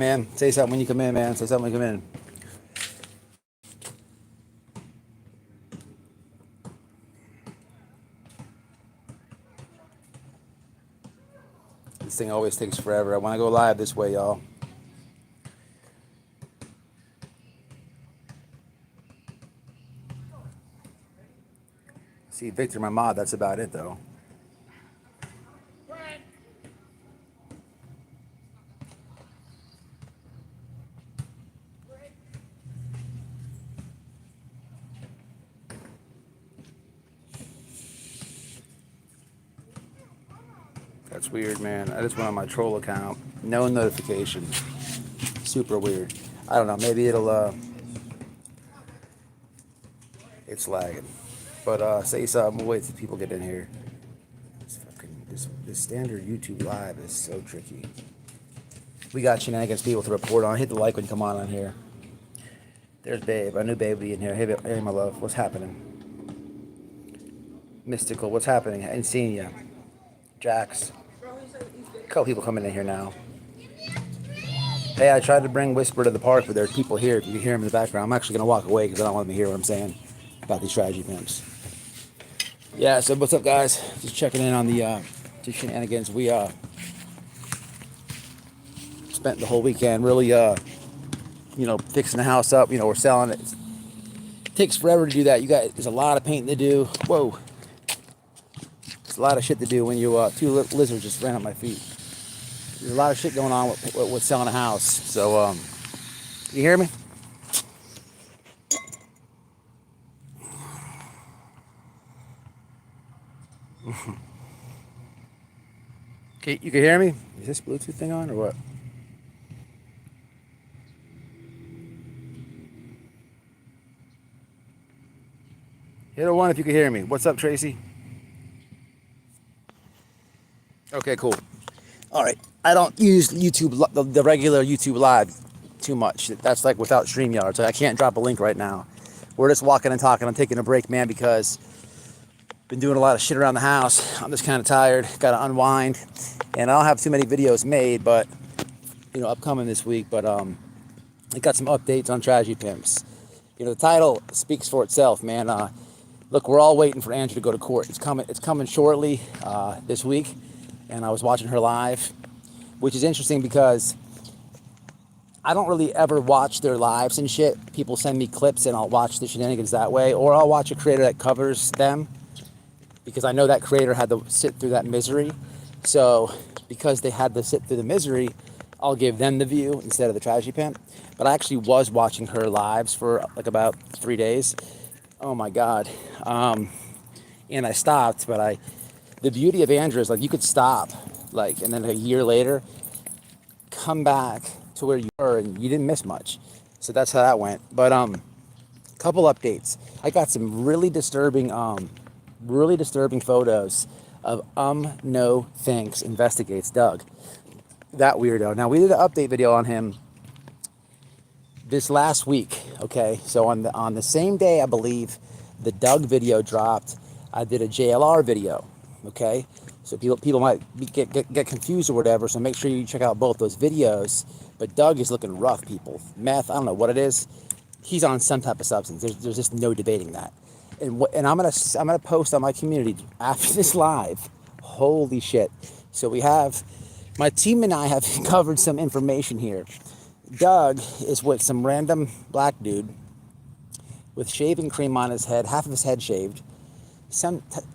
Man, say something when you come in, man. Say something when you come in. This thing always takes forever. I want to go live this way, y'all. See Victor, my mod, that's about it, though. That's weird, man. I just went on my troll account. No notification. Super weird. I don't know. Maybe it'll, it's lagging. But say something. We'll wait till people get in here. This standard YouTube live is so tricky. We got shenanigans people to report on. Hit the like when you come on here. There's Babe. I knew Babe would be in here. Hey, my love. What's happening? Mystical. What's happening? I ain't seen ya. Jax. A couple people coming in here now. Hey, I tried to bring Whisper to the park, but there's people here. If you can hear him in the background, I'm actually going to walk away because I don't want them to hear what I'm saying about these strategy pimps. Yeah, so what's up, guys? Just checking in on the shenanigans. We spent the whole weekend really, fixing the house up. We're selling it. It takes forever to do that. You guys, there's a lot of painting to do. Whoa. There's a lot of shit to do when you, two lizards just ran up my feet. There's a lot of shit going on with selling a house. So, you hear me? Okay, you can hear me? Is this Bluetooth thing on or what? Hit a 1 if you can hear me. What's up, Tracy? Okay, cool. All right. I don't use YouTube, the regular YouTube Live too much. That's like without StreamYards. So I can't drop a link right now. We're just walking and talking. I'm taking a break, man, because I've been doing a lot of shit around the house. I'm just kind of tired. Got to unwind. And I don't have too many videos made, but, upcoming this week. But I got some updates on Strategy Pimps. The title speaks for itself, man. Look, we're all waiting for Andrew to go to court. It's coming shortly this week. And I was watching her live, which is interesting because I don't really ever watch their lives and shit. People send me clips and I'll watch the shenanigans that way, or I'll watch a creator that covers them because I know that creator had to sit through that misery. So because they had to sit through the misery, I'll give them the view instead of the tragedy pimp. But I actually was watching her lives for like about 3 days. Oh my God. And I stopped, but the beauty of Andrew is like you could stop and then a year later come back to where you were and you didn't miss much. So that's how that went. But couple updates. I got some really disturbing photos of no thanks investigates Doug. That weirdo. Now we did an update video on him this last week. Okay, so on the same day I believe the Doug video dropped, I did a JLR video. Okay, so people might get confused or whatever, so make sure you check out both those videos. But Doug is looking rough, people. Meth, I don't know what it is. He's on some type of substance. There's just no debating that. And I'm gonna post on my community after this live. Holy shit! So we have my team and I have covered some information here. Doug is with some random black dude with shaving cream on his head, half of his head shaved.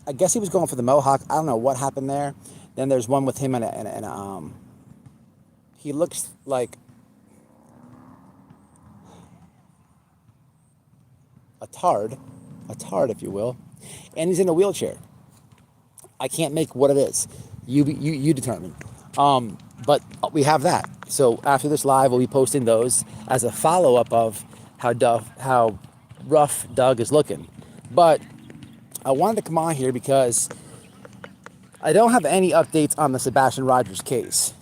I guess he was going for the mohawk. I don't know what happened there. Then there's one with him and he looks like a tard if you will, and he's in a wheelchair. I can't make what it is. You determine. But we have that. So after this live, we'll be posting those as a follow-up of how rough Doug is looking. But I wanted to come on here because I don't have any updates on the Sebastian Rogers case.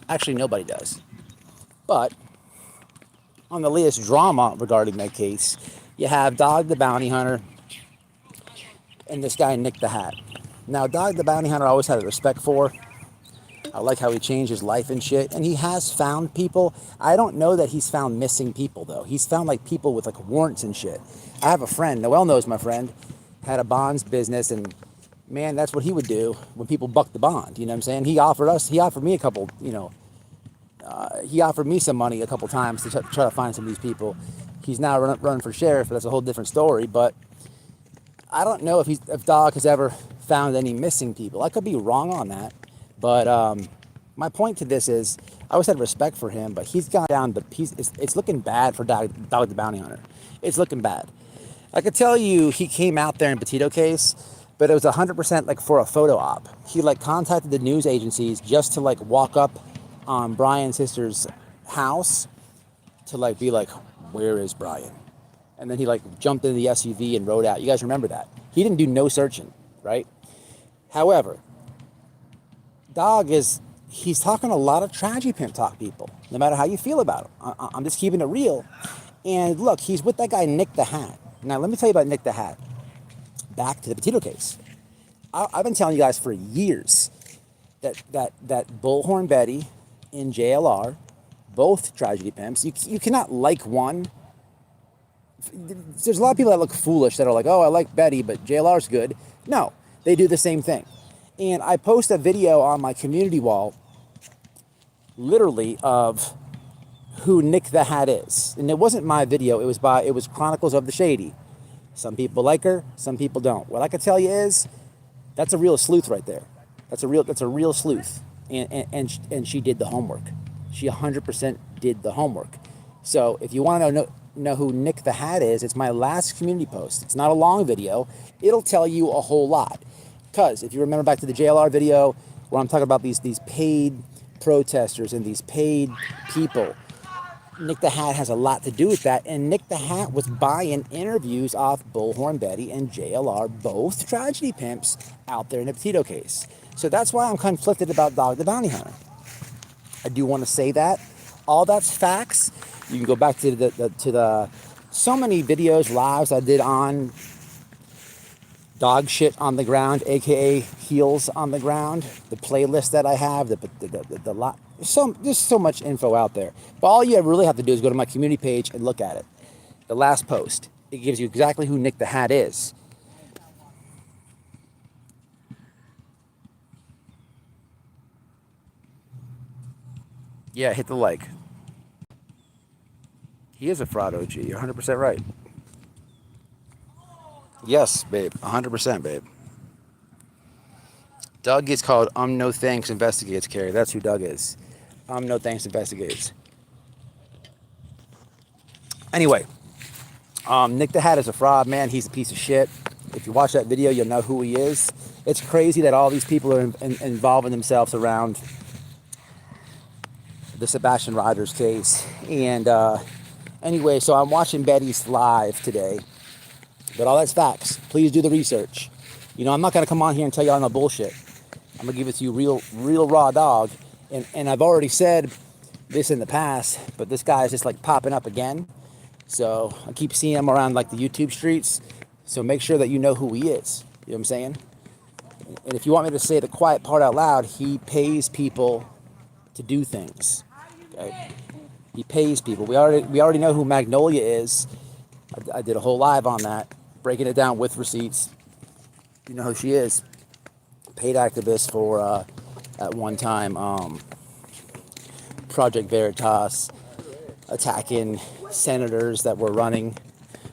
Actually, nobody does. But on the latest drama regarding that case, you have Dog the Bounty Hunter and this guy Nick the Hat. Now, Dog the Bounty Hunter I always had a respect for. I like how he changed his life and shit. And he has found people. I don't know that he's found missing people, though. He's found, like, people with, like, warrants and shit. I have a friend, Noel knows my friend, had a bonds business, and, man, that's what he would do when people bucked the bond. You know what I'm saying? He offered me a couple, he offered me some money a couple times to try to find some of these people. He's now running for sheriff, but that's a whole different story. But I don't know if Dog has ever found any missing people. I could be wrong on that. But my point to this is, I always had respect for him, but he's gone down it's looking bad for Dog the Bounty Hunter. It's looking bad. I could tell you he came out there in Petito case, but it was 100% like for a photo op. He like contacted the news agencies just to like walk up on Brian's sister's house to like be like, where is Brian? And then he like jumped into the SUV and rode out. You guys remember that? He didn't do no searching, right? However, he's talking a lot of tragedy pimp talk, people, no matter how you feel about him. I'm just keeping it real. And look, he's with that guy, Nick the Hat. Now, let me tell you about Nick the Hat. Back to the Petito case. I've been telling you guys for years that Bullhorn Betty and JLR, both tragedy pimps, you cannot like one. There's a lot of people that look foolish that are like, oh, I like Betty, but JLR's good. No, they do the same thing. And I post a video on my community wall, literally, of who Nick the Hat is. And it wasn't my video, it was Chronicles of the Shady. Some people like her, some people don't. What I can tell you is, that's a real sleuth right there. That's a real sleuth. And she did the homework. She 100% did the homework. So if you want to know who Nick the Hat is, it's my last community post. It's not a long video. It'll tell you a whole lot. Because if you remember back to the JLR video where I'm talking about these paid protesters and these paid people, Nick the Hat has a lot to do with that. And Nick the Hat was buying interviews off Bullhorn Betty and JLR, both tragedy pimps, out there in the Petito case. So that's why I'm conflicted about Dog the Bounty Hunter. I do want to say that. All that's facts. You can go back to the so many videos, lives I did on Dog Shit on the Ground, aka Heels on the Ground, the playlist that I have, the lot. There's so much info out there. But all you really have to do is go to my community page and look at it. The last post. It gives you exactly who Nick the Hat is. Yeah, hit the like. He is a fraud OG. You're 100% right. Yes, babe. 100%, babe. Doug gets called No Thanks Investigates, Carrie. That's who Doug is. No Thanks Investigates. Anyway, Nick the Hat is a fraud, man. He's a piece of shit. If you watch that video, you'll know who he is. It's crazy that all these people are involving themselves around the Sebastian Rogers case. And anyway, so I'm watching Betty's live today. But all that's facts. Please do the research. You know, I'm not going to come on here and tell you all no bullshit. I'm going to give it to you real raw dog. And I've already said this in the past, but this guy is just like popping up again. So I keep seeing him around like the YouTube streets. So make sure that you know who he is. You know what I'm saying? And if you want me to say the quiet part out loud, he pays people to do things. Okay? He pays people. We already know who Magnolia is. I did a whole live on that, breaking it down with receipts. You know who she is. Paid activist for, at one time, Project Veritas, attacking senators that were running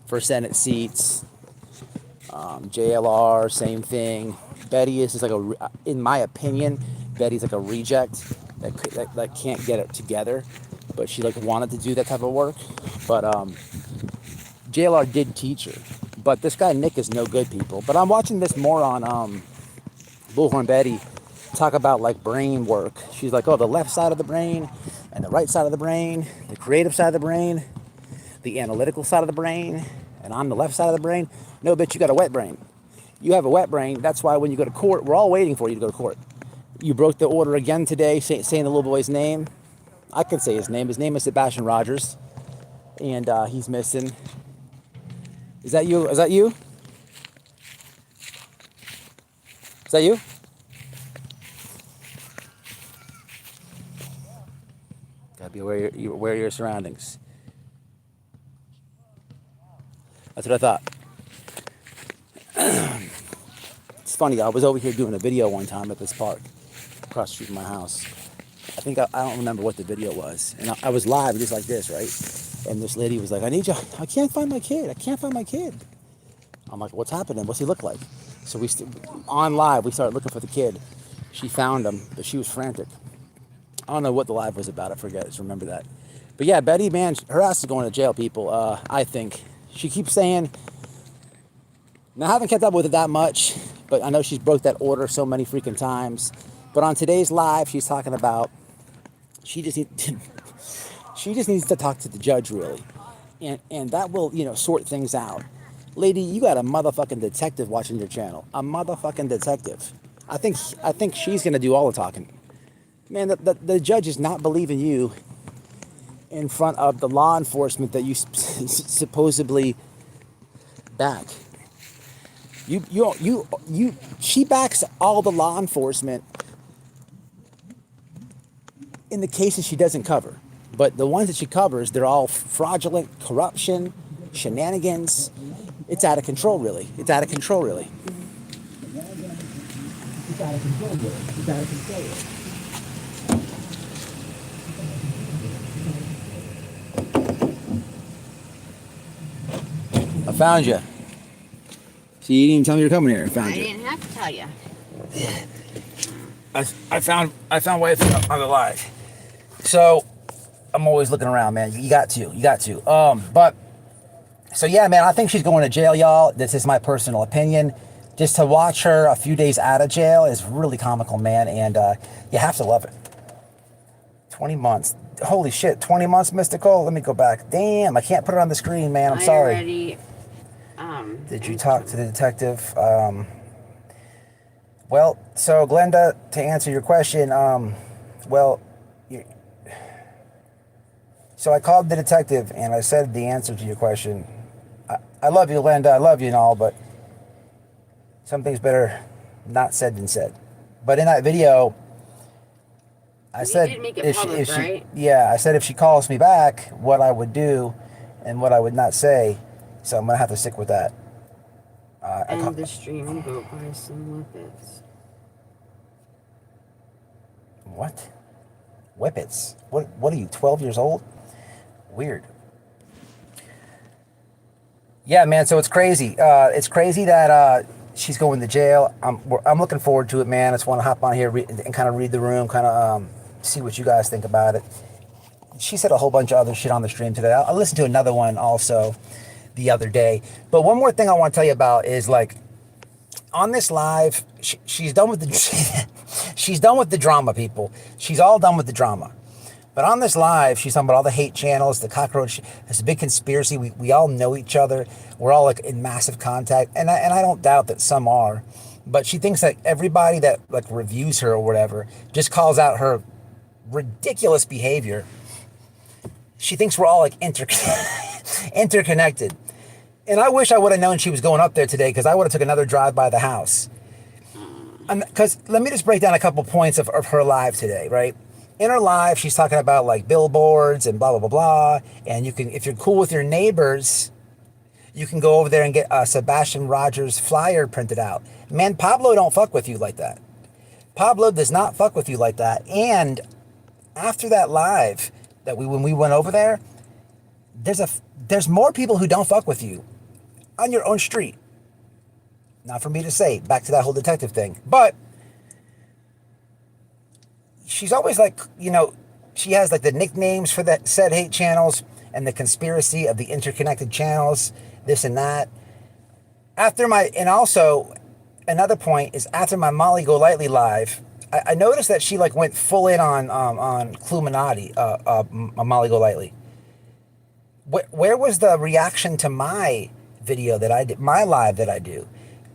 for Senate seats. JLR, same thing. Betty is just like in my opinion, Betty's like a reject that can't get it together. But she like wanted to do that type of work. But JLR did teach her. But this guy Nick is no good, people. But I'm watching this more on Bullhorn Betty talk about like brain work. She's like, oh, the left side of the brain and the right side of the brain, the creative side of the brain, the analytical side of the brain, and I'm the left side of the brain. No, bitch, you got a wet brain. You have a wet brain. That's why when you go to court, we're all waiting for you to go to court. You broke the order again today, saying the little boy's name. I can say his name. His name is Sebastian Rogers, and he's missing. Is that you? Is that you? Is that you? Be aware of your surroundings. That's what I thought. It's funny, I was over here doing a video one time at this park across the street from my house. I think I don't remember what the video was. And I was live just like this, right? And this lady was like, I need you. I can't find my kid. I can't find my kid. I'm like, what's happening? What's he look like? So on live, we started looking for the kid. She found him, but she was frantic. I don't know what the live was about. I forget. Just remember that. But yeah, Betty, man, her ass is going to jail, people. I think. She keeps saying, now I haven't kept up with it that much, but I know she's broke that order so many freaking times. But on today's live, she's talking about she just needs to talk to the judge, really. And that will, sort things out. Lady, you got a motherfucking detective watching your channel. A motherfucking detective. I think she's going to do all the talking. Man, the judge is not believing you in front of the law enforcement that you supposedly back. She backs all the law enforcement in the cases she doesn't cover. But the ones that she covers, they're all fraudulent, corruption, shenanigans. It's out of control, really. It's out of control, really. It's out of control, really. It's out of control, really. I found you. See, you didn't even tell me you're coming here. I found you. I didn't have to tell you. I found Wifey on the live. So I'm always looking around, man. You got to. But so yeah, man, I think she's going to jail, y'all. This is my personal opinion. Just to watch her a few days out of jail is really comical, man, and you have to love it. 20 months. Holy shit, 20 months, Mystical? Let me go back. Damn, I can't put it on the screen, man. I'm sorry. Already, Did you talk to the detective? Well, so Glenda, to answer your question, so I called the detective and I said the answer to your question. I love you, Glenda. I love you and all, but some things better not said than said. But in that video, I said, right? I said if she calls me back, what I would do and what I would not say. So I'm gonna have to stick with that. End the stream and go buy some whippets. What? Whippets? What are you, 12 years old? Weird. Yeah, man. So it's crazy. It's crazy that she's going to jail. I'm looking forward to it, man. I just want to hop on here and kind of read the room, kind of see what you guys think about it. She said a whole bunch of other shit on the stream today. I'll listen to another one also the other day. But one more thing I want to tell you about is, like, on this live, she's done with she's done with the drama, people. She's all done with the drama. But on this live, she's talking about all the hate channels, the cockroach. It's a big conspiracy. We all know each other. We're all like in massive contact, and I don't doubt that some are. But she thinks that everybody that like reviews her or whatever just calls out her ridiculous behavior. She thinks we're all like interconnected. And I wish I would have known she was going up there today, because I would have took another drive by the house. Because let me just break down a couple points of her live today, right? In her live, she's talking about like billboards and blah, blah, blah, blah. And you can, if you're cool with your neighbors, you can go over there and get a Sebastian Rogers flyer printed out. Man, Pablo don't fuck with you like that. Pablo does not fuck with you like that. And after that live, when we went over there, there's more people who don't fuck with you on your own street. Not for me to say, back to that whole detective thing. But she's always like, she has like the nicknames for that said hate channels and the conspiracy of the interconnected channels, this and that. And also another point is, after my Molly Go Lightly live, I noticed that she like went full in on Cluminati, Molly Go Lightly. Where was the reaction to my video that I did, my live that I do?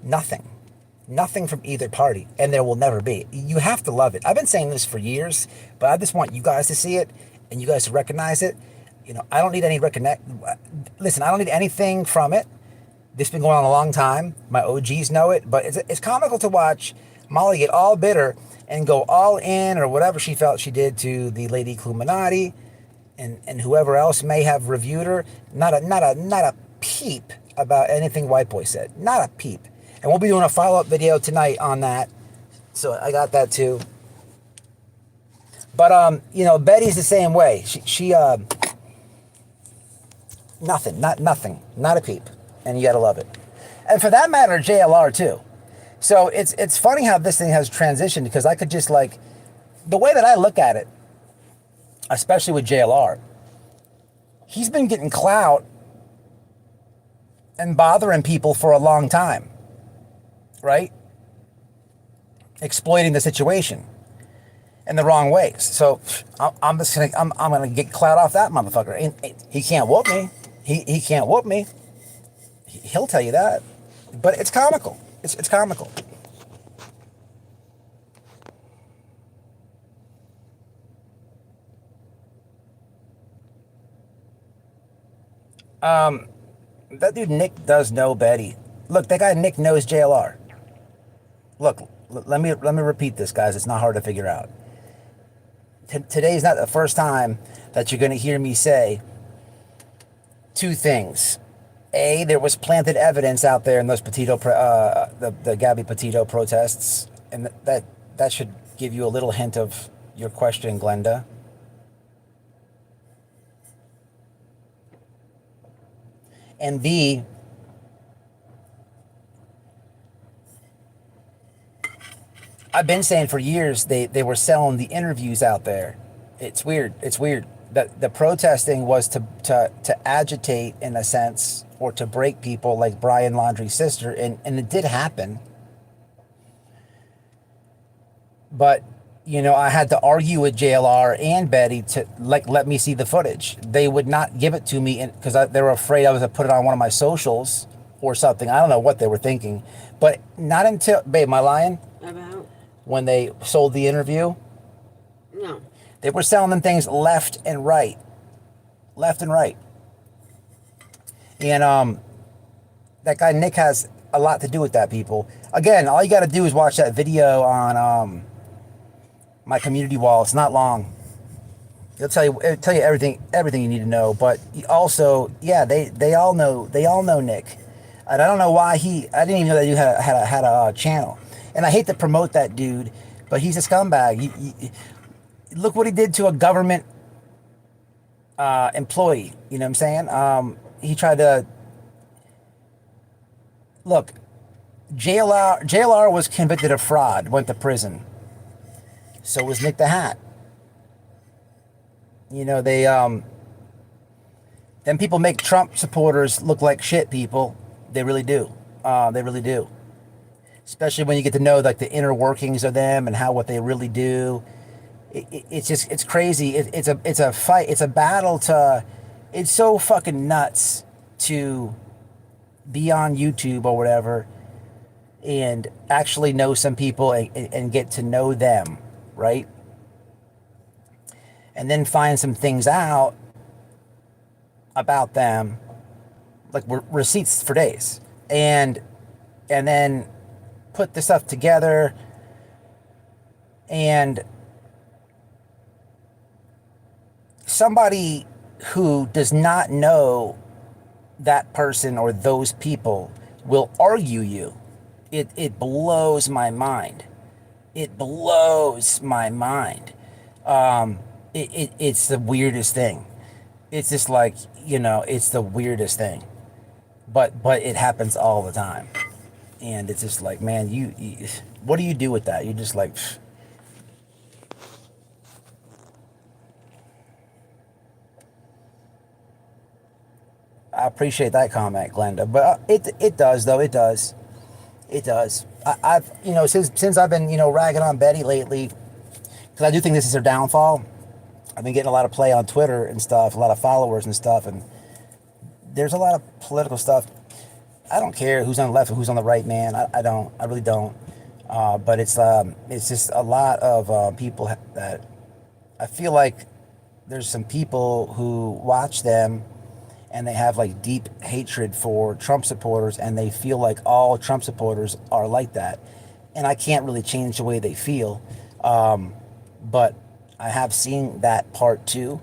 Nothing from either party, and there will never be. You have to love it. I've been saying this for years, but I just want you guys to see it and you guys to recognize it. I don't need any listen, I don't need anything from it. This has been going on a long time. My OGs know it, but it's comical to watch Molly get all bitter and go all in, or whatever she felt she did to the lady Cluminati. and whoever else may have reviewed her, not a peep about anything White Boy said. Not a peep. And we'll be doing a follow-up video tonight on that. So I got that too. But you know, Betty's the same way. She nothing, not a peep. And you gotta love it. And for that matter, JLR too. So it's funny how this thing has transitioned, because I could just, like, the way that I look at it, especially with JLR, he's been getting clout and bothering people for a long time, right? Exploiting the situation in the wrong ways. So I'm gonna get clout off that motherfucker. And he can't whoop me. He can't whoop me. He'll tell you that. But it's comical. It's comical. That dude Nick does know Betty. Look, that guy Nick knows JLR. Look, let me repeat this, guys. It's not hard to figure out. Today's not the first time that you're going to hear me say two things. A, there was planted evidence out there in those Petito, the Gabby Petito protests, and that should give you a little hint of your question, Glenda. And B, I've been saying for years they were selling the interviews out there. It's weird. It's weird. The protesting was to agitate, in a sense, or to break people like Brian Laundrie's sister, and it did happen. But, you know, I had to argue with JLR and Betty to, like, let me see the footage. They would not give it to me because they were afraid I was going to put it on one of my socials or something. I don't know what they were thinking. But not until, babe, am I lying? About? When they sold the interview? No. They were selling them things left and right. Left and right. And that guy Nick has a lot to do with that, people. Again, all you got to do is watch that video on my community wall. It's not long. It'll tell you everything you need to know. But also, yeah, they all know Nick. And I don't know why I didn't even know that you had a channel. And I hate to promote that dude, but he's a scumbag. Look what he did to a government employee. You know what I'm saying? He tried to... Look, JLR was convicted of fraud, went to prison. So was Nick the Hat. You know, they... Then people make Trump supporters look like shit, people. They really do. They really do. Especially when you get to know, like, the inner workings of them and what they really do. It's crazy. It's a fight. It's a battle to... It's so fucking nuts to be on YouTube or whatever and actually know some people and get to know them, right? And then find some things out about them, like receipts for days, and then put the stuff together and somebody who does not know that person or those people will argue you. It blows my mind. It blows my mind. It's the weirdest thing. It's just like, you know, it's the weirdest thing. But it happens all the time. And it's just like, man, you what do you do with that? You're just like... Pfft. I appreciate that comment, Glenda. But it does, though. It does. It does. I've, you know, since I've been, you know, ragging on Betty lately, because I do think this is her downfall. I've been getting a lot of play on Twitter and stuff, a lot of followers and stuff, and there's a lot of political stuff. I don't care who's on the left or who's on the right, man. I don't. I really don't. But it's just a lot of people that I feel like there's some people who watch them and they have like deep hatred for Trump supporters, and they feel like all Trump supporters are like that. And I can't really change the way they feel. But I have seen that part too.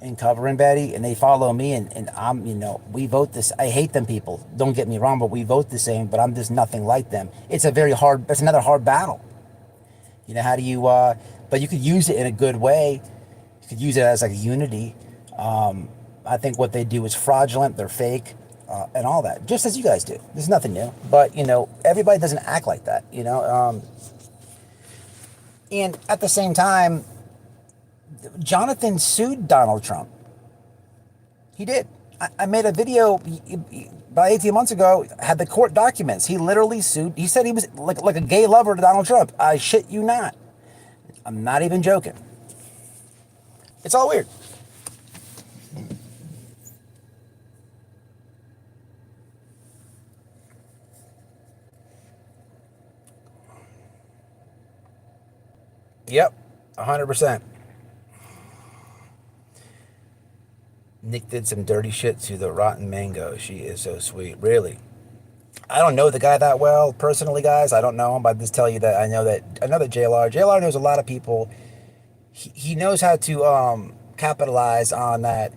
and covering Betty, and they follow me, and I'm, you know, we vote this. I hate them people. Don't get me wrong, but we vote the same. But I'm just nothing like them. It's a very hard. It's another hard battle. You know, how do you? But you could use it in a good way. You could use it as like a unity. I think what they do is fraudulent. They're fake, and all that. Just as you guys do. There's nothing new. But you know, everybody doesn't act like that. You know, and at the same time, Jonathan sued Donald Trump. He did. I made a video about 18 months ago, had the court documents. He literally sued. He said he was like a gay lover to Donald Trump. I shit you not. I'm not even joking. It's all weird. Yep, 100%. Nick did some dirty shit to the rotten mango. She is so sweet. Really? I don't know the guy that well personally, guys. I don't know him, but I just tell you that I know that JLR knows a lot of people. He knows how to capitalize on that.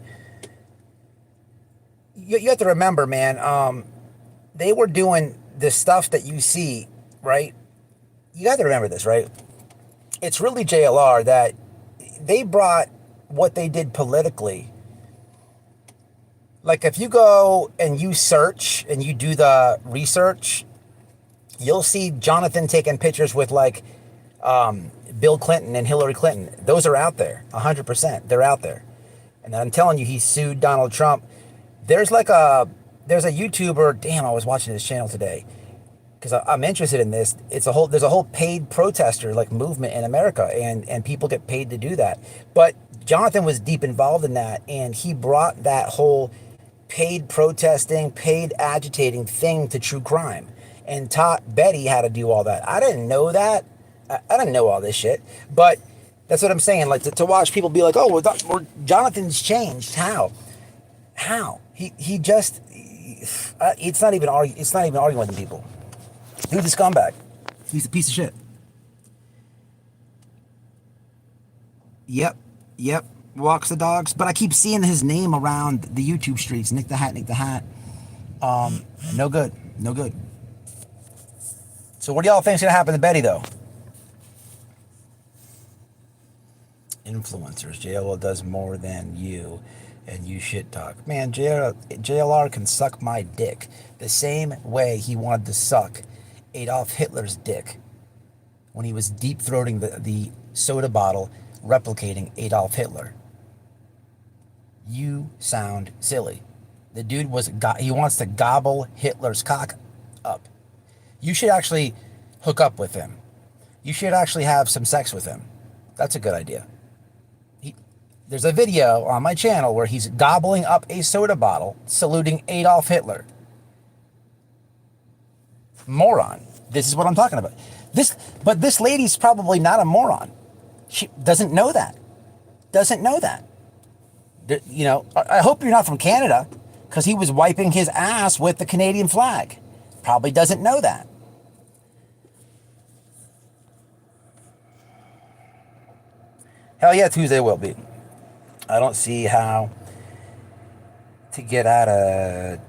You have to remember, man, they were doing the stuff that you see, right? You have to remember this, right? It's really JLR that they brought what they did politically. Like if you go and you search and you do the research, you'll see Jonathan taking pictures with like Bill Clinton and Hillary Clinton. Those are out there, 100%. They're out there. And I'm telling you, he sued Donald Trump. There's a YouTuber. Damn, I was watching his channel today because I'm interested in this. There's a whole paid protester like movement in America, and people get paid to do that. But Jonathan was deep involved in that, and he brought that whole paid protesting, paid agitating thing to true crime, and taught Betty how to do all that. I didn't know that. I didn't know all this shit, but that's what I'm saying. Like to watch people be like, "Oh, well, Jonathan's changed." How? He just it's not even arguing with people. Dude's a scumbag. He's a piece of shit. Yep. Walks the dogs, but I keep seeing his name around the YouTube streets. Nick the Hat. No good. So what do y'all think's gonna happen to Betty though? Influencers. JLR does more than you, and you shit talk. Man, JLR can suck my dick the same way he wanted to suck Adolf Hitler's dick when he was deep throating the soda bottle, replicating Adolf Hitler. You sound silly. The dude he wants to gobble Hitler's cock up. You should actually hook up with him. You should actually have some sex with him. That's a good idea. There's a video on my channel where he's gobbling up a soda bottle, saluting Adolf Hitler. Moron. This is what I'm talking about. But this lady's probably not a moron. She doesn't know that. You know, I hope you're not from Canada, because he was wiping his ass with the Canadian flag. Probably doesn't know that. Hell yeah, Tuesday will be. I don't see how to get out of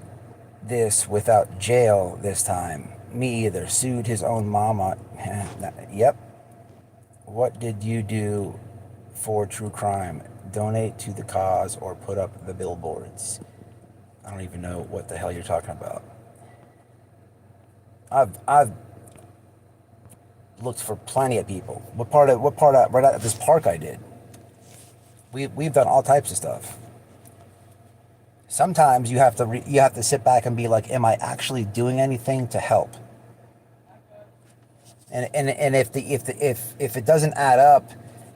this without jail this time. Me either. Sued his own mama. Yep. What did you do for true crime? Donate to the cause or put up the billboards. I don't even know what the hell you're talking about. I've looked for plenty of people. What part right out of this park I did. We've done all types of stuff. Sometimes you have to sit back and be like, am I actually doing anything to help? And if it doesn't add up,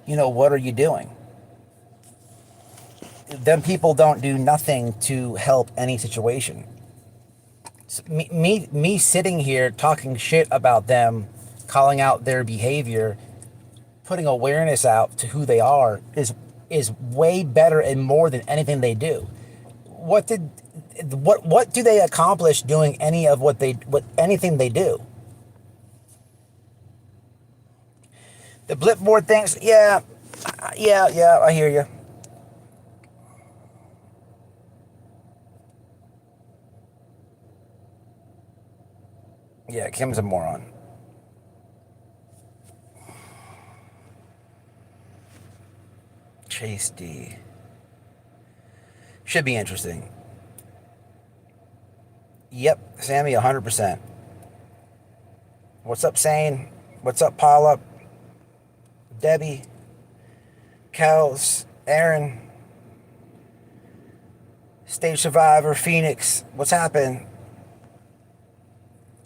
you know, what are you doing? Then people don't do nothing to help any situation. So me sitting here talking shit about them, calling out their behavior, putting awareness out to who they are is way better and more than anything they do. What do they accomplish doing anything they do? The Blipboard things, yeah, I hear you. Yeah, Kim's a moron. Chase D. Should be interesting. Yep, Sammy, 100%. What's up, Sane? What's up, Paula? Debbie? Kels? Aaron? Stage Survivor? Phoenix? What's happened?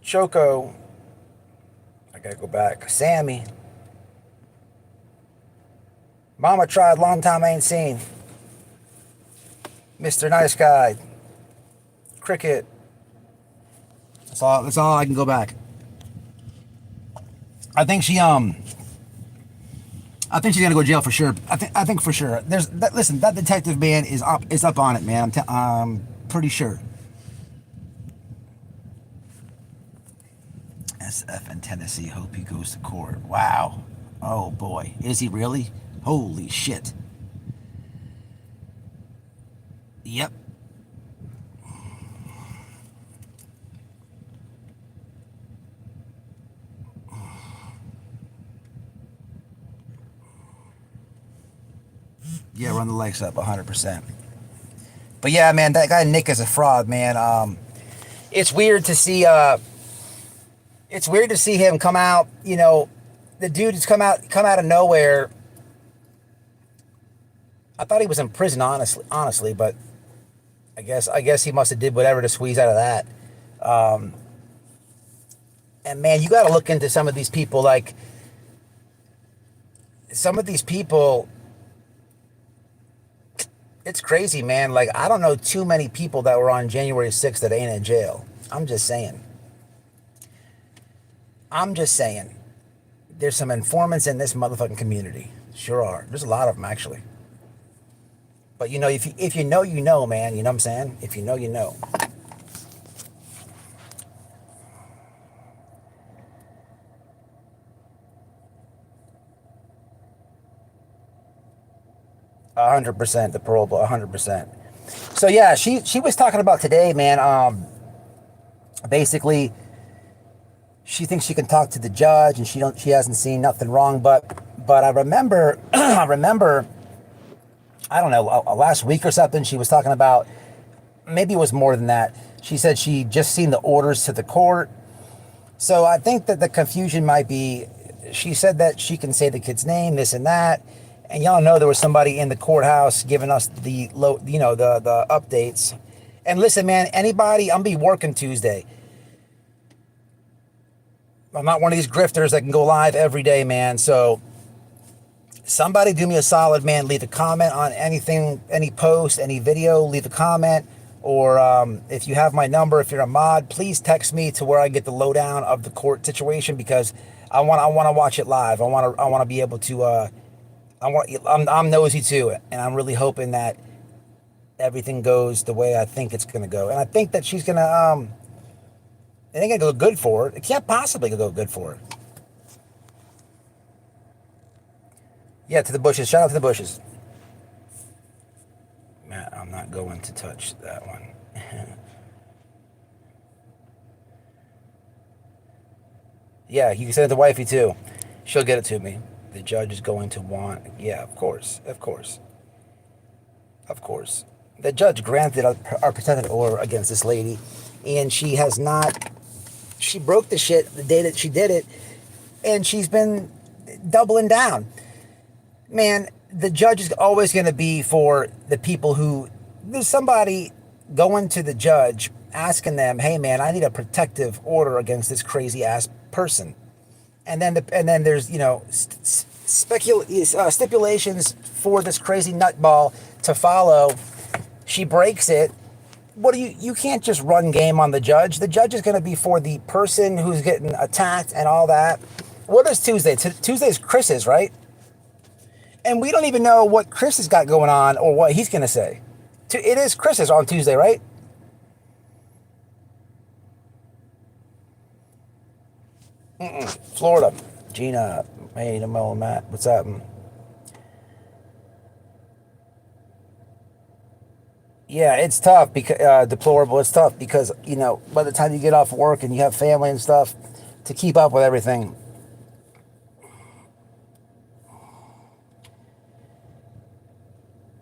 Choco? I gotta go back. Sammy? Mama tried, long time I ain't seen. Mr. Nice Guy. Cricket. That's all I can go back. I think she's gonna go to jail for sure. I think for sure. Listen, that detective man is up on it, man. I'm pretty sure. SF in Tennessee, hope he goes to court. Wow. Oh boy. Is he really? Holy shit. Yep. Yeah, run the likes up 100%. But yeah, man, that guy Nick is a fraud, man. It's weird to see him come out, you know, the dude has come out of nowhere. I thought he was in prison, honestly, but I guess he must have did whatever to squeeze out of that. And man, you got to look into some of these people. Like, some of these people, it's crazy, man. Like, I don't know too many people that were on January 6th that ain't in jail. I'm just saying. There's some informants in this motherfucking community. Sure are. There's a lot of them, actually. But, you know, if you know, you know, man. You know what I'm saying? If you know, you know. %, the parole, 100%. So yeah, she was talking about today, man. Basically, she thinks she can talk to the judge, and she hasn't seen nothing wrong. But I remember, I don't know, last week or something, she was talking about, maybe it was more than that. She said she just seen the orders to the court. So I think that the confusion might be, she said that she can say the kid's name, this and that. And y'all know there was somebody in the courthouse giving us the updates. And listen, man, anybody, I'm gonna be working Tuesday. I'm not one of these grifters that can go live every day, man. So somebody do me a solid, man. Leave a comment on anything, any post, any video. Leave a comment, or if you have my number, if you're a mod, please text me to where I get the lowdown of the court situation, because I want to watch it live. I want to be able to. I'm nosy too, and I'm really hoping that everything goes the way I think it's gonna go. And I think that she's gonna. It ain't gonna go good for her. It can't possibly go good for her. Yeah, to the bushes. Shout out to the bushes. Matt, I'm not going to touch that one. Yeah, you can send it to Wifey too. She'll get it to me. The judge is going to want... Yeah, of course. The judge granted our protective order against this lady, and she has not... She broke the shit the day that she did it, and she's been doubling down. Man, the judge is always going to be for the people who... There's somebody going to the judge asking them, hey, man, I need a protective order against this crazy-ass person. And then there's, you know, stipulations for this crazy nutball to follow. She breaks it. What do you can't just run game on the judge. The judge is going to be for the person who's getting attacked and all that. What is Tuesday? Tuesday's Chris's, right? And we don't even know what Chris has got going on or what he's going to say. It is Chris's on Tuesday, right? Florida. Gina. Hey, Namo, Matt. What's up? Yeah, it's tough because deplorable. It's tough because by the time you get off work and you have family and stuff, to keep up with everything.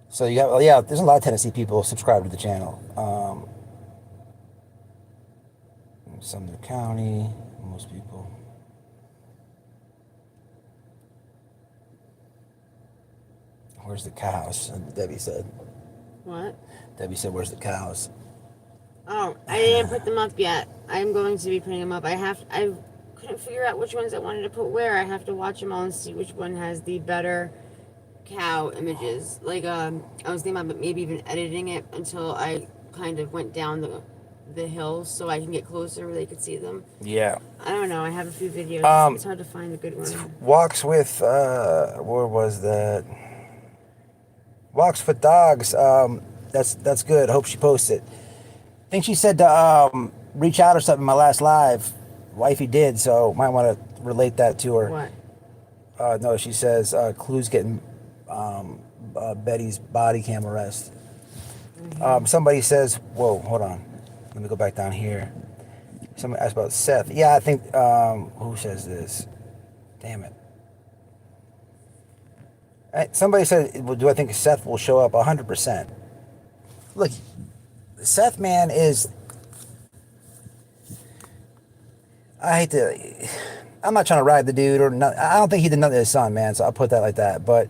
So you have, yeah, there's a lot of Tennessee people subscribed to the channel. Sumner County, most people. Where's the cows? Debbie said. What? Debbie said, "Where's the cows?" Oh, I didn't put them up yet. I'm going to be putting them up. I couldn't figure out which ones I wanted to put where. I have to watch them all and see which one has the better cow images. Like, I was thinking about maybe even editing it until I kind of went down the hill so I can get closer where they could see them. Yeah. I don't know. I have a few videos. It's hard to find a good one. Walks with, where was that? Walks with dogs. That's good. Hope she posts it. I think she said to reach out or something in my last live. Wifey did, so might want to relate that to her. What? No, she says Clue's getting Betty's body cam arrest. Somebody says, whoa, hold on. Let me go back down here. Somebody asked about Seth. Yeah, I think, who says this? Damn it. Somebody said, well, do I think Seth will show up? 100%. Look, Seth, man, is... I hate to... I'm not trying to ride the dude, or not, I don't think he did nothing to his son, man, so I'll put that like that. But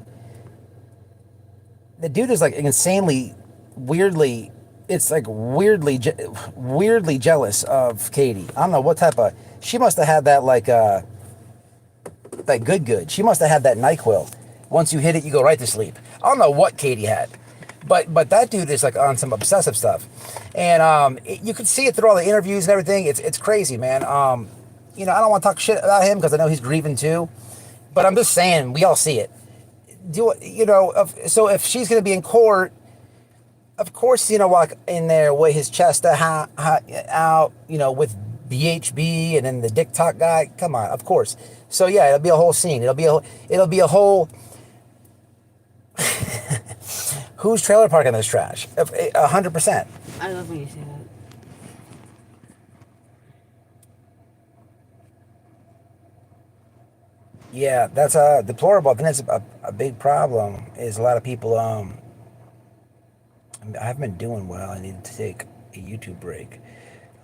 the dude is like insanely, weirdly... It's like weirdly jealous of Katie. I don't know what type of... She must have had that like... that good. She must have had that NyQuil. Once you hit it, you go right to sleep. I don't know what Katie had. But that dude is like on some obsessive stuff. And you can see it through all the interviews and everything. It's crazy, man. I don't want to talk shit about him because I know he's grieving too. But I'm just saying, we all see it. So if she's going to be in court, of course, walk in there with his chest out, with BHB and then the TikTok guy. Come on, of course. So yeah, it'll be a whole scene. It'll be a whole. Who's trailer parking this trash? 100%. I love when you say that. Yeah, that's deplorable. I think that's a big problem. Is a lot of people. I haven't been doing well. I need to take a YouTube break.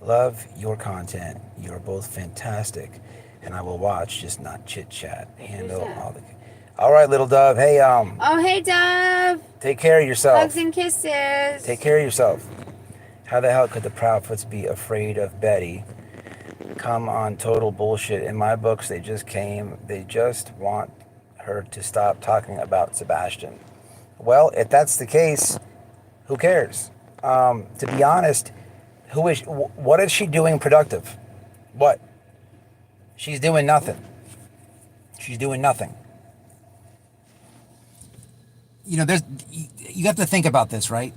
Love your content. You're both fantastic, and I will watch, just not chit chat. Handle all the. All right, little Dove. Hey, Oh, hey, Dove. take care of yourself. Hugs and kisses. Take care of yourself. How the hell could the Proudfoots be afraid of Betty? Come on, total bullshit. In my books, they just want her to stop talking about Sebastian. Well, if that's the case, who cares? To be honest, what is she doing productive? What? She's doing nothing. She's doing nothing. You have to think about this, right?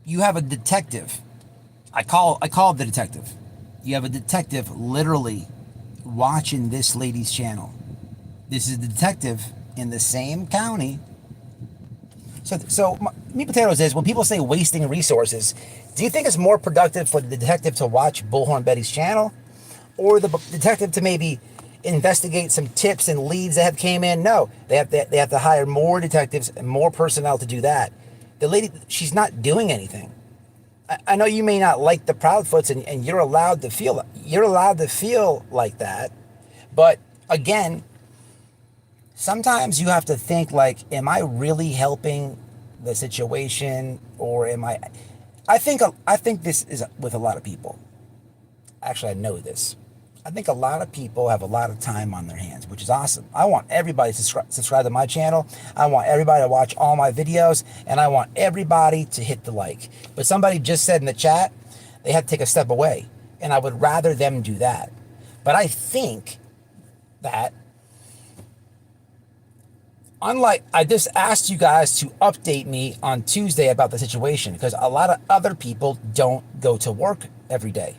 You have a detective. I call the detective. You have a detective literally watching this lady's channel. This is a detective in the same county. So meat potatoes is, when people say wasting resources, do you think it's more productive for the detective to watch Bullhorn Betty's channel, or the detective to maybe investigate some tips and leads that have came in? No, they have to hire more detectives and more personnel to do that. The lady, she's not doing anything. I know you may not like the Proudfoots, and you're allowed to feel like that, but again, sometimes you have to think like, am I really helping the situation, or am I? I think this is with a lot of people. Actually, I know this. I think a lot of people have a lot of time on their hands, which is awesome. I want everybody to subscribe to my channel. I want everybody to watch all my videos, and I want everybody to hit the like. But somebody just said in the chat they had to take a step away, and I would rather them do that. But I think that, unlike, I just asked you guys to update me on Tuesday about the situation, because a lot of other people don't go to work every day.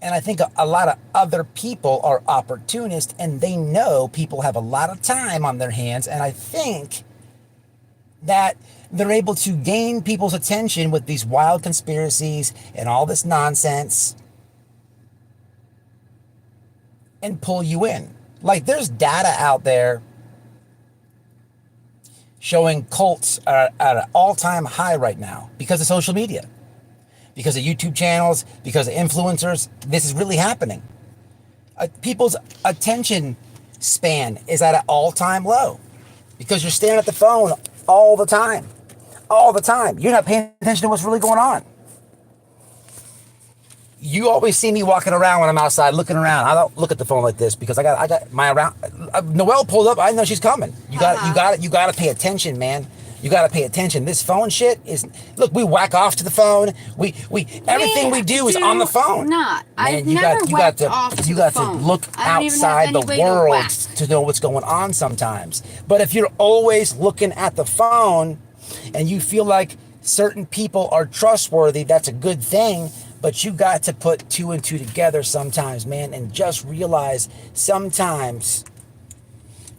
And I think a lot of other people are opportunists, and they know people have a lot of time on their hands. And I think that they're able to gain people's attention with these wild conspiracies and all this nonsense and pull you in. Like, there's data out there showing cults are at an all-time high right now because of social media, because of YouTube channels, because of influencers. This is really happening. People's attention span is at an all-time low because you're staring at the phone all the time. All the time. You're not paying attention to what's really going on. You always see me walking around when I'm outside looking around. I don't look at the phone like this because I got my around. Noelle pulled up. I know she's coming. You got to pay attention, man. You got to pay attention. This phone shit is, look, we whack off to the phone. Everything we do is on the phone. Not. Man, you got to look outside the world to know what's going on sometimes. But if you're always looking at the phone and you feel like certain people are trustworthy, that's a good thing. But you got to put two and two together sometimes, man, and just realize sometimes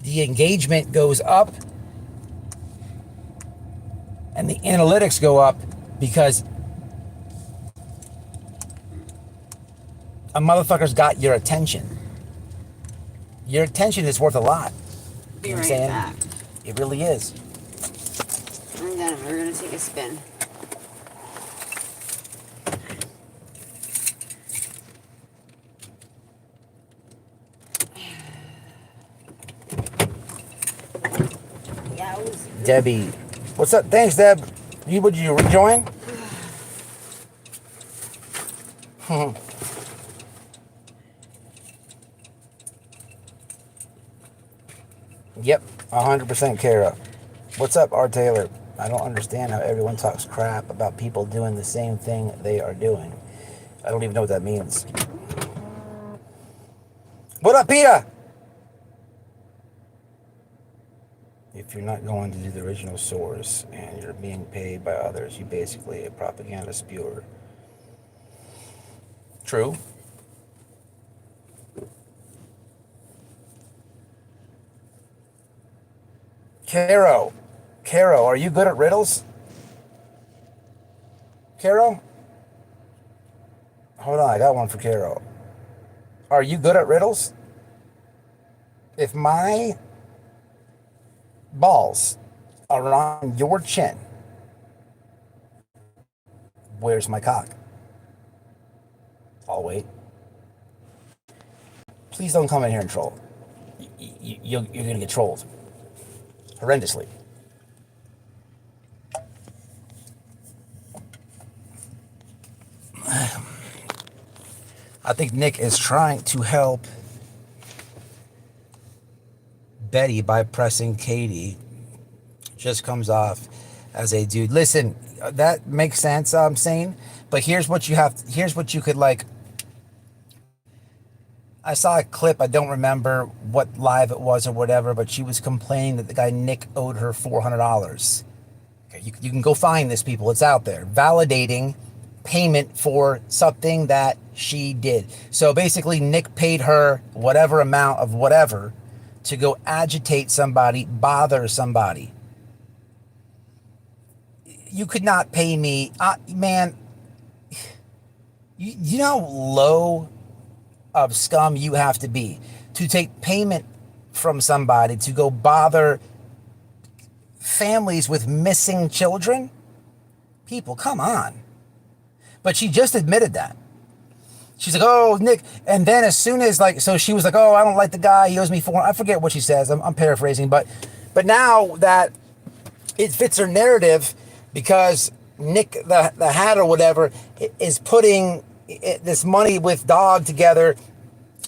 the engagement goes up and the analytics go up because a motherfucker's got your attention. Your attention is worth a lot. Be right back. It really is. And then we're going to take a spin. Debbie, what's up? Thanks, Deb. Would you rejoin? Yep, 100% Kara. What's up, R. Taylor? I don't understand how everyone talks crap about people doing the same thing they are doing. I don't even know what that means. What up, Peter? If you're not going to do the original source and you're being paid by others, you basically a propaganda spewer. True. Caro, are you good at riddles? Caro? Hold on, I got one for Caro. Are you good at riddles? If my balls are on your chin, where's my cock? I'll wait. Please don't come in here and troll. You're going to get trolled. Horrendously. I think Nick is trying to help Betty by pressing Katie. Just comes off as a dude. Listen, that makes sense, I'm saying, but here's what you could like. I saw a clip, I don't remember what live it was or whatever, but she was complaining that the guy Nick owed her $400. Okay, you can go find this, people. It's out there. Validating payment for something that she did. So basically, Nick paid her whatever amount of whatever to go agitate somebody, bother somebody. You could not pay me. Man, you know how low of scum you have to be to take payment from somebody to go bother families with missing children? People, come on. But she just admitted that. She's like, oh, Nick. And then as soon as so she was like, oh, I don't like the guy. He owes me $400. I forget what she says. I'm paraphrasing. But now that it fits her narrative because Nick, the hat or whatever, is putting this money with Dog together,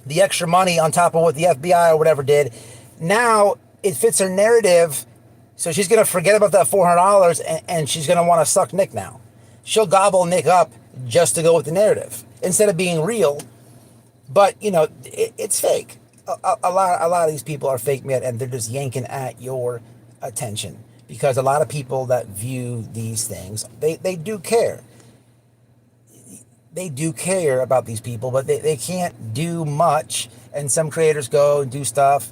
the extra money on top of what the FBI or whatever did. Now it fits her narrative. So she's going to forget about that $400 and she's going to want to suck Nick now. She'll gobble Nick up just to go with the narrative instead of being real. But, it's fake. A lot of these people are fake, man, and they're just yanking at your attention because a lot of people that view these things, they do care. They do care about these people, but they can't do much. And some creators go and do stuff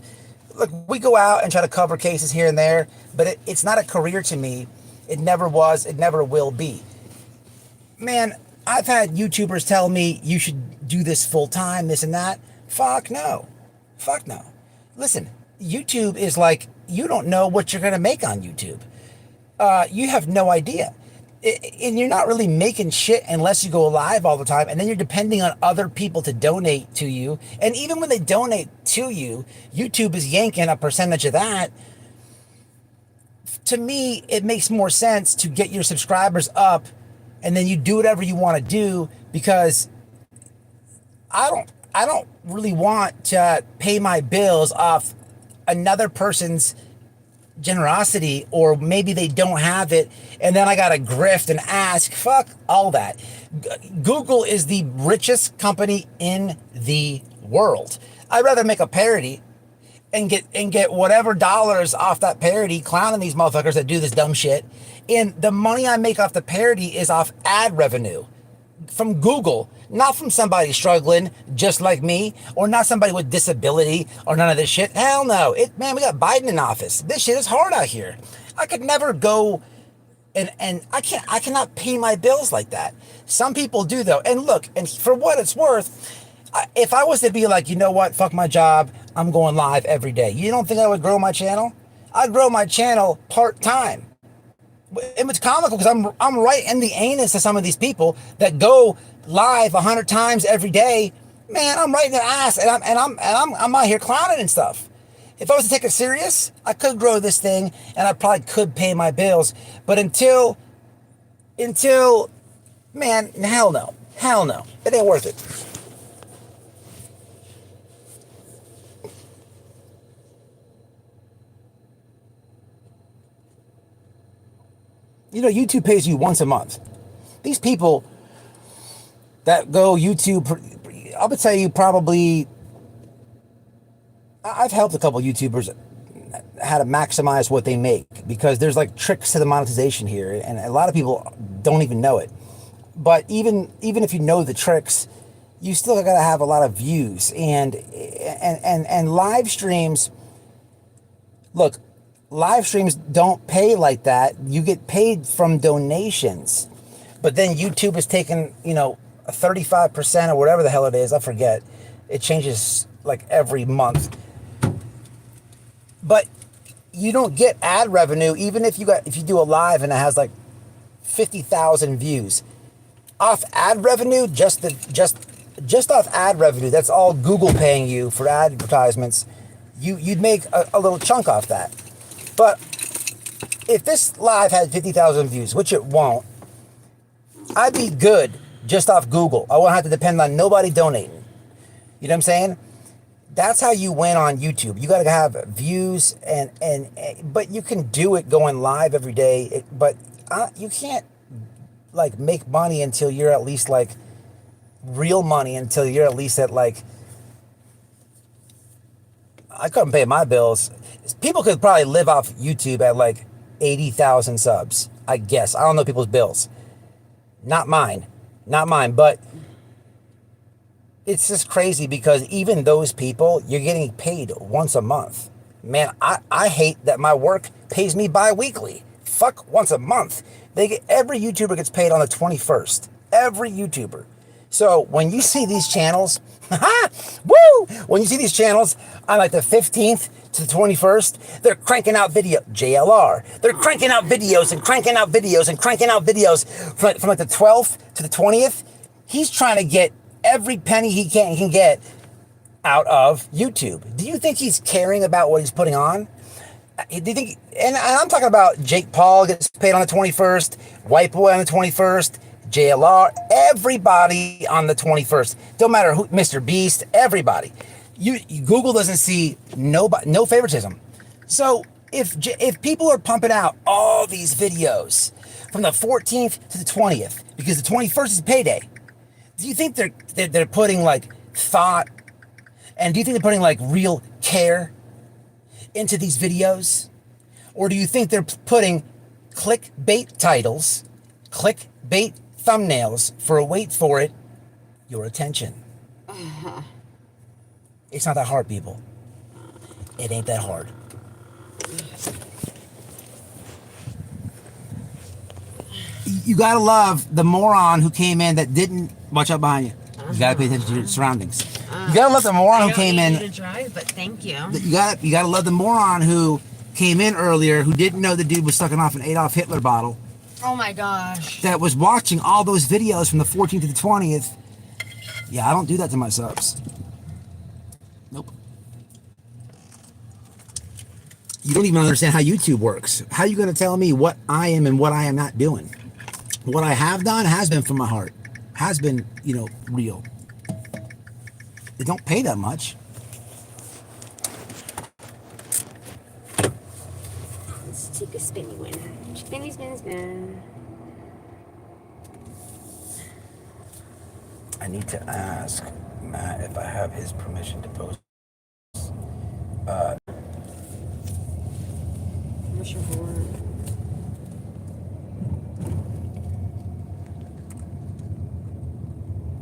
look, we go out and try to cover cases here and there, but it's not a career to me. It never was. It never will be. Man, I've had YouTubers tell me you should do this full time, this and that. Fuck no. Fuck no. Listen, YouTube is like, you don't know what you're going to make on YouTube. You have no idea. And you're not really making shit unless you go live all the time. And then you're depending on other people to donate to you. And even when they donate to you, YouTube is yanking a percentage of that. To me, it makes more sense to get your subscribers up and then you do whatever you want to do, because I don't really want to pay my bills off another person's generosity, or maybe they don't have it and then I gotta grift and ask. Fuck all that. Google is the richest company in the world. I'd rather make a parody and get whatever dollars off that parody, clowning these motherfuckers that do this dumb shit, and the money I make off the parody is off ad revenue from Google, not from somebody struggling just like me, or not somebody with disability or none of this shit. Hell no. Man, we got Biden in office. This shit is hard out here. I could never go and I cannot pay my bills like that. Some people do though. And look, and for what it's worth, if I was to be like, you know what, fuck my job, I'm going live every day, you don't think I would grow my channel? I'd grow my channel part-time. And it's comical because I'm right in the anus of some of these people that go live 100 times every day. Man, I'm right in their ass, and I'm out here clowning and stuff. If I was to take it serious, I could grow this thing, and I probably could pay my bills. But until, man, hell no, it ain't worth it. You know, YouTube pays you once a month. These people that go YouTube, I would tell you probably, I've helped a couple YouTubers how to maximize what they make, because there's like tricks to the monetization here, and a lot of people don't even know it. But even if you know the tricks, you still got to have a lot of views and live streams. Look, live streams don't pay like that. You get paid from donations, but then YouTube is taking, 35% or whatever the hell it is. I forget. It changes like every month. But you don't get ad revenue, even if you do a live and it has like 50,000 views. Off ad revenue, just off ad revenue, that's all Google paying you for advertisements. You'd make a little chunk off that. But if this live had 50,000 views, which it won't, I'd be good just off Google. I won't have to depend on nobody donating. You know what I'm saying? That's how you win on YouTube. You got to have views, but you can do it going live every day. But you can't like make money until you're at least like real money, until you're at least at like, I couldn't pay my bills. People could probably live off YouTube at like 80,000 subs, I guess. I don't know people's bills. Not mine, but it's just crazy because even those people, you're getting paid once a month. Man, I hate that my work pays me bi-weekly. Fuck once a month. Every YouTuber gets paid on the 21st. Every YouTuber. So when you see these channels, woo! When you see these channels on like the 15th to the 21st, they're cranking out video, JLR. They're cranking out videos and cranking out videos and cranking out videos from like the 12th to the 20th. He's trying to get every penny he can get out of YouTube. Do you think he's caring about what he's putting on? Do you think? And I'm talking about Jake Paul gets paid on the 21st, Whiteboy on the 21st, JLR, everybody on the 21st. Don't matter who, Mr. Beast, everybody. Google doesn't see no favoritism. So if people are pumping out all these videos from the 14th to the 20th, because the 21st is payday, do you think they're putting like thought, and do you think they're putting like real care into these videos? Or do you think they're putting clickbait titles, clickbait thumbnails for, wait for it, your attention? It's not that hard, people. It ain't that hard. You gotta love the moron who came in that didn't watch out behind you. You gotta pay attention to your surroundings. You gotta love the moron who came in. I don't need you to drive, but thank you. You gotta love the moron who came in earlier who didn't know the dude was sucking off an Adolf Hitler bottle. Oh my gosh. That was watching all those videos from the 14th to the 20th. Yeah, I don't do that to my subs. Nope. You don't even understand how YouTube works. How are you gonna tell me what I am and what I am not doing? What I have done has been from my heart. Has been, you know, real. They don't pay that much. Let's take a spinny one. Spinny, spin, spin. I need to ask Matt if I have his permission to post. What's your board?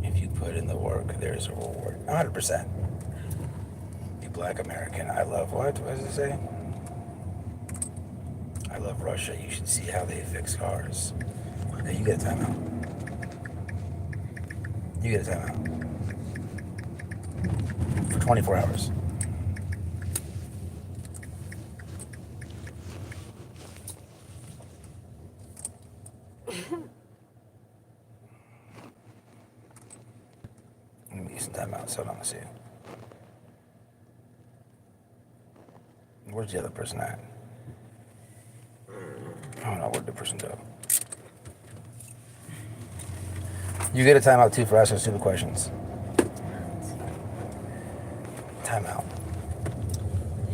If you put in the work, there's a reward. 100%. You black American. I love what? What does it say? I love Russia. You should see how they fix cars. Hey, you get a timeout. You get a timeout. For 24 hours. Let me get some timeout so I'm gonna see. Where's the other person at? I don't know, where'd the person go? You get a timeout too for asking stupid questions. Timeout.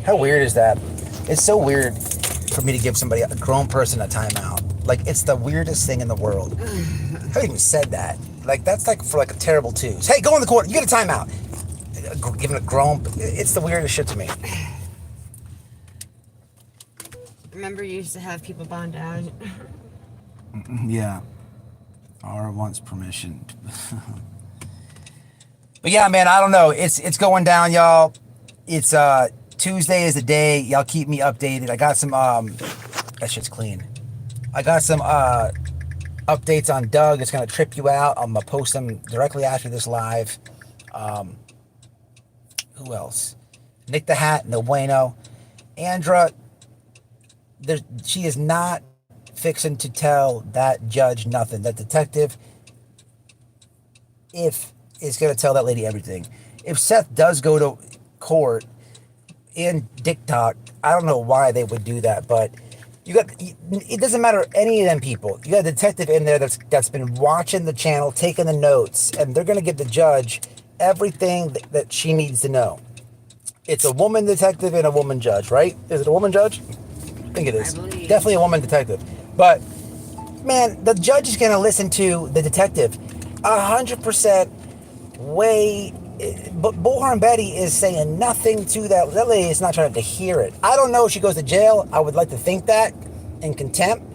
How weird is that? It's so weird for me to give somebody, a grown person, a timeout. Like, it's the weirdest thing in the world. I haven't even said that. Like, that's like for like a terrible twos. Hey, go in the corner. You get a timeout. Giving a grown, it's the weirdest shit to me. Remember you used to have people bond out? Yeah. R wants permission. But yeah, man, I don't know. It's going down, y'all. It's Tuesday is the day. Y'all keep me updated. I got some that shit's clean. I got some updates on Doug. It's gonna trip you out. I'm gonna post them directly after this live. Who else? Nick the Hat, no bueno. Andra, she is not fixing to tell that judge nothing. That detective, is going to tell that lady everything. If Seth does go to court in TikTok, I don't know why they would do that, but it doesn't matter any of them people. You got a detective in there that's been watching the channel, taking the notes, and they're going to give the judge everything that she needs to know. It's a woman detective and a woman judge, right? Is it a woman judge? I think it is. Definitely a woman detective. But, man, the judge is going to listen to the detective 100% way. But Bullhorn Betty is saying nothing to that. That lady is not trying to hear it. I don't know if she goes to jail. I would like to think that in contempt.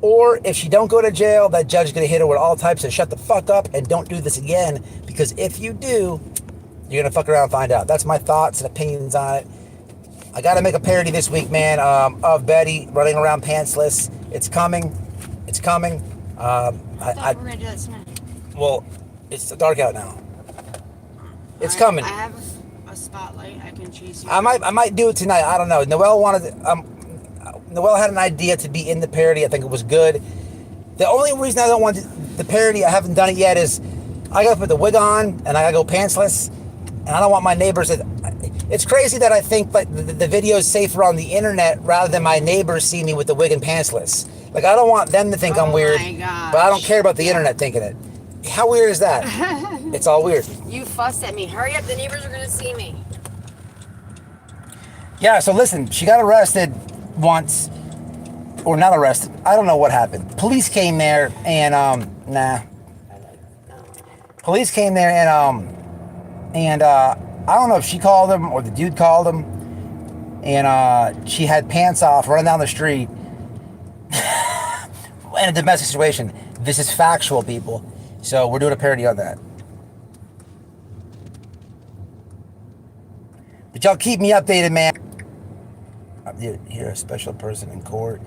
Or if she don't go to jail, that judge is going to hit her with all types of shut the fuck up and don't do this again. Because if you do, you're going to fuck around and find out. That's my thoughts and opinions on it. I got to make a parody this week, man, of Betty running around pantsless. It's coming. It's coming. I thought we were going to do that tonight. Well, it's dark out now. It's coming. I have a spotlight. I can chase you. I might do it tonight. I don't know. Noelle had an idea to be in the parody. I think it was good. The only reason I don't want the parody, I haven't done it yet, is I got to put the wig on and I got to go pantsless. And I don't want my neighbors to... It's crazy that I think like the video is safer on the internet rather than my neighbors see me with the wig and pantsless. Like, I don't want them to think I'm weird, but I don't care about the internet thinking it. How weird is that? It's all weird. You fussed at me. Hurry up, the neighbors are going to see me. Yeah, so listen, she got arrested once, or not arrested. I don't know what happened. Police came there and, Police came there and I don't know if she called him or the dude called him, and she had pants off running down the street in a domestic situation. This is factual, people. So we're doing a parody on that. But y'all keep me updated, man. I did hear a special person in court.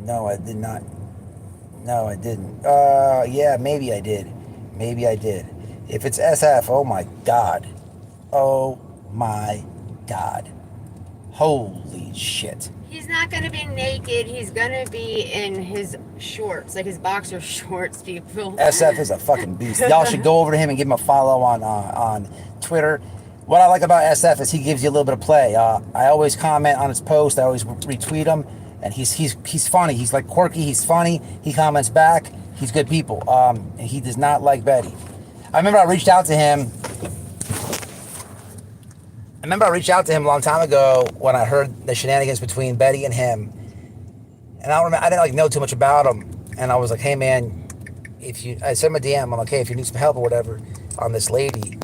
No, I did not. No, I didn't. Yeah, maybe I did. Maybe I did. If it's SF, oh my God. Oh my God. Holy shit. He's not going to be naked. He's going to be in his shorts, like his boxer shorts, people. SF is a fucking beast. Y'all should go over to him and give him a follow on Twitter. What I like about SF is he gives you a little bit of play. I always comment on his post. I always retweet him. And he's funny. He's like quirky. He's funny. He comments back. He's good people. And he does not like Betty. I remember I reached out to him a long time ago when I heard the shenanigans between Betty and him. And I didn't like know too much about him. And I was like, hey man, I sent him a DM. I'm like, hey, if you need some help or whatever on this lady.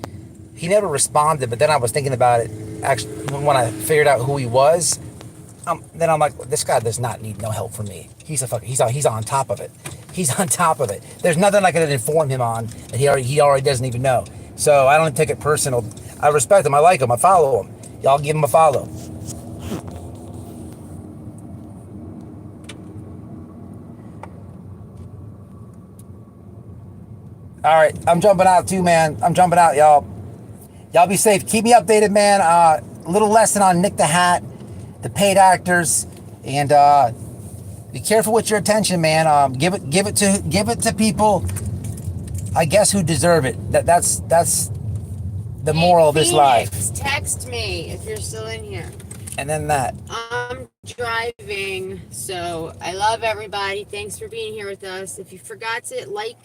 He never responded, but then I was thinking about it. Actually, when I figured out who he was, then I'm like, this guy does not need no help from me. He's on top of it. He's on top of it. There's nothing I could inform him on that he already doesn't even know. So I don't take it personal. I respect him. I like him. I follow him. Y'all give him a follow. All right, I'm jumping out too, man. I'm jumping out, y'all. Y'all be safe. Keep me updated, man. A little lesson on Nick the Hat, the paid actors, and be careful with your attention, man. Give it to people, I guess, who deserve it. That's the moral of this life. Text me if you're still in here. And then that. I'm driving, so I love everybody. Thanks for being here with us. If you forgot to like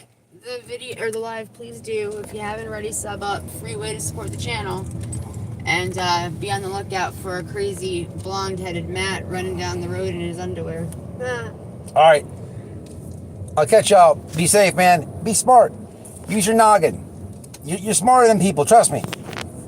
the video or the live, please do. If you haven't already, sub up. Free way to support the channel. And be on the lookout for a crazy blonde-headed Matt running down the road in his underwear. All right. I'll catch y'all. Be safe, man. Be smart. Use your noggin. You're smarter than people. Trust me.